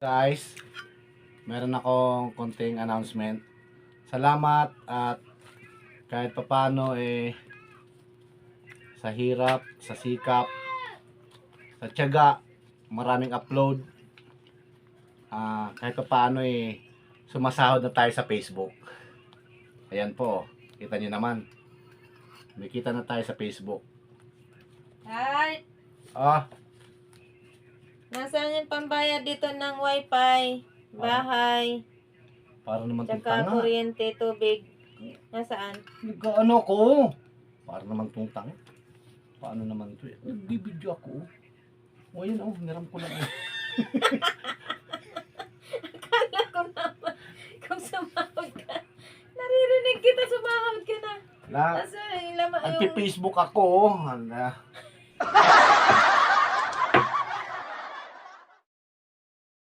Guys, meron akong konting announcement. Salamat at kahit papano sa hirap, sa sikap, sa tiyaga, maraming upload. Kahit papano sumasahod na tayo sa Facebook. Ayan po, kita nyo naman. May kita na tayo sa Facebook. Ay, Ah, nasaan yung pambayad dito ng wifi, bahay, para naman itong tsaka tanga. kuryente, tubig? Nasaan? Nag-ano ko? Para naman itong tanga. Paano naman ito? Nagbibidyo ako. O yun niram ko lang. Akala ko naman kung sumahod ka. Naririnig kita, sumahod ka na. Kasi yung laman yung... Nagpi-Facebook ako.